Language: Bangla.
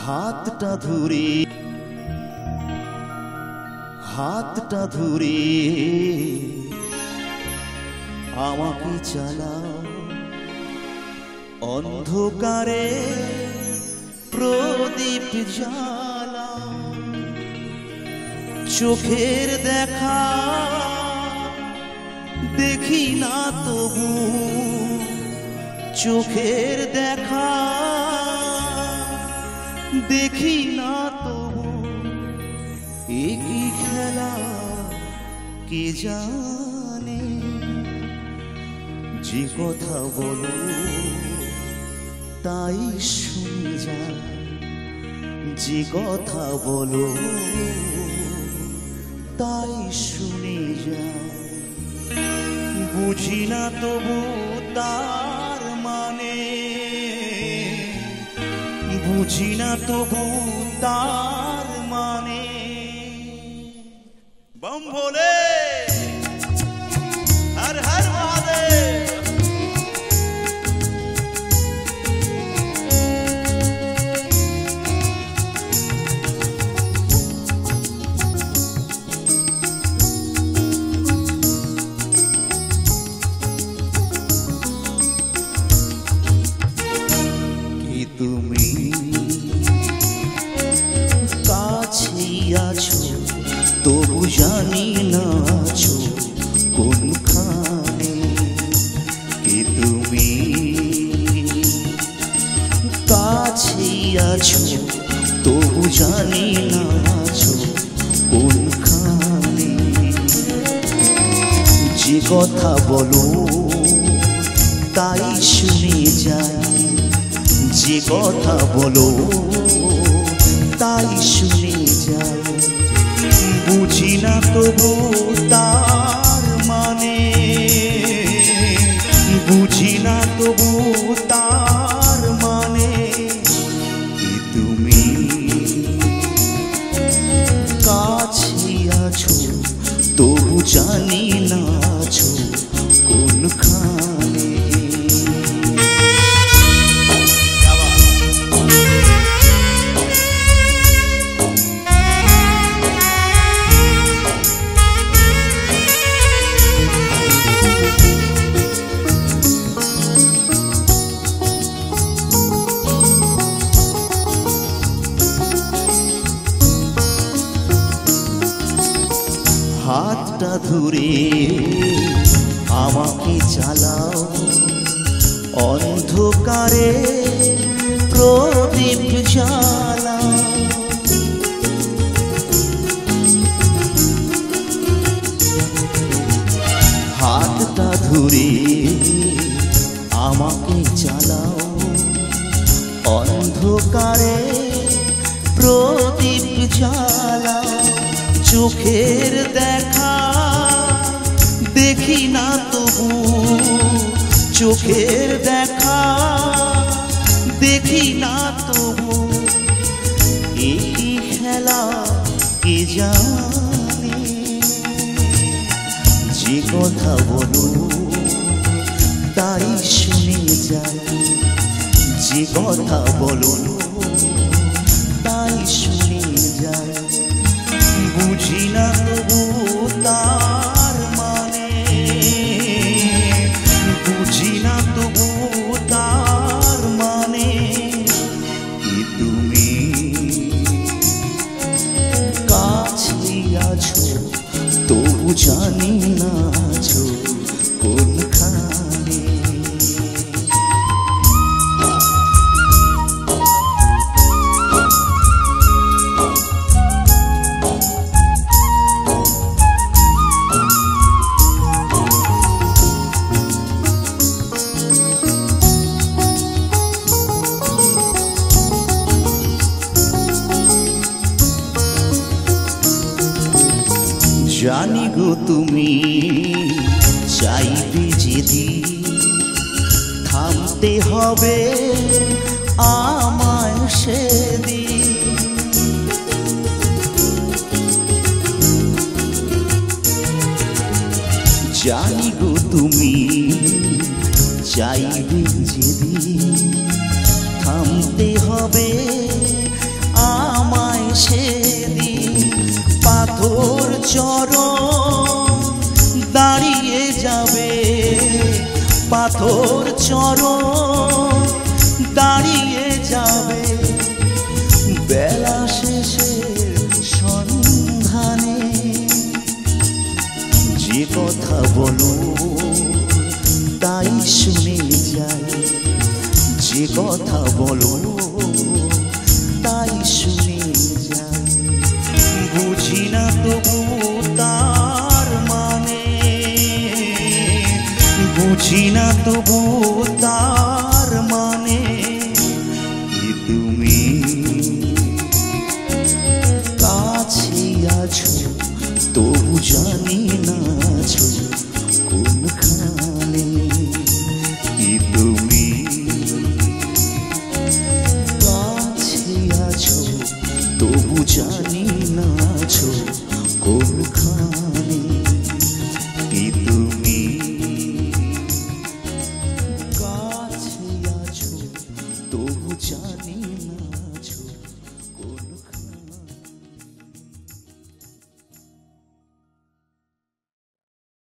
হাতটা ধরে আমাকে চালাও অন্ধকারে প্রদীপ জ্বালাও চোখের দেখা দেখি না তবু চোখের দেখা দেখি না তবু একই খেলা কে জানে যে কথা বলো তাই শুনে যায় যে কথা বলো তাই শুনে যায় বুঝি না তবু তার মানে বুঝি না তবু তার মানে बम भोले हर हर महादेव कि तुमी काछे आछो তবু জানি না আছো কোনখানে কি তুমি কাছে আছো তবু জানি না আছো কোনখানে যে কথা বলো তাই শুনে যাই যে কথা বলো তাই শুনে যাই বুঝি না তবু তার মানে বুঝি না তবু তার মানে কি তুমি কাছে আছো তবু জানি না আছো কোনখানে হাতটা ধরে আমাকে চালাও অন্ধকারে প্রদীপ জ্বালাও হাতটা ধরে আমাকে চালাও অন্ধকারে প্রদীপ জ্বালাও চোখের দেখা দেখি না তবু চোখের দেখা দেখি না তবু এই খেলা কে জানে যে কথা বলো তাই শুনে যাই যে কথা বলো তাই শুনে যাই বুঝি না তবু তার মানে বুঝি না তবু তার মানে কি তুমি কাছে আছো তবু জানি না আছো কোনখানে জানি গো তুমি চাইবে যেদিন থামতে হবে আমায় সেদিন জানি গো তুমি চাইবে যেদিন থামতে হবে পাথর চরণ দাঁড়িয়ে যাবে বেলা শেষের সন্ধানে। যে কথা বলো তাই শুনে যাই, যে কথা বলো তাই শুনে যাই। বুঝি না তবু তার মানে, বুঝি না তবু তার মানে। কি তুমি কাছে আছো তবু জানি না আছো কোনখানে। কি তুমি কাছে আছো তবু জানি না আছো কোনখানে।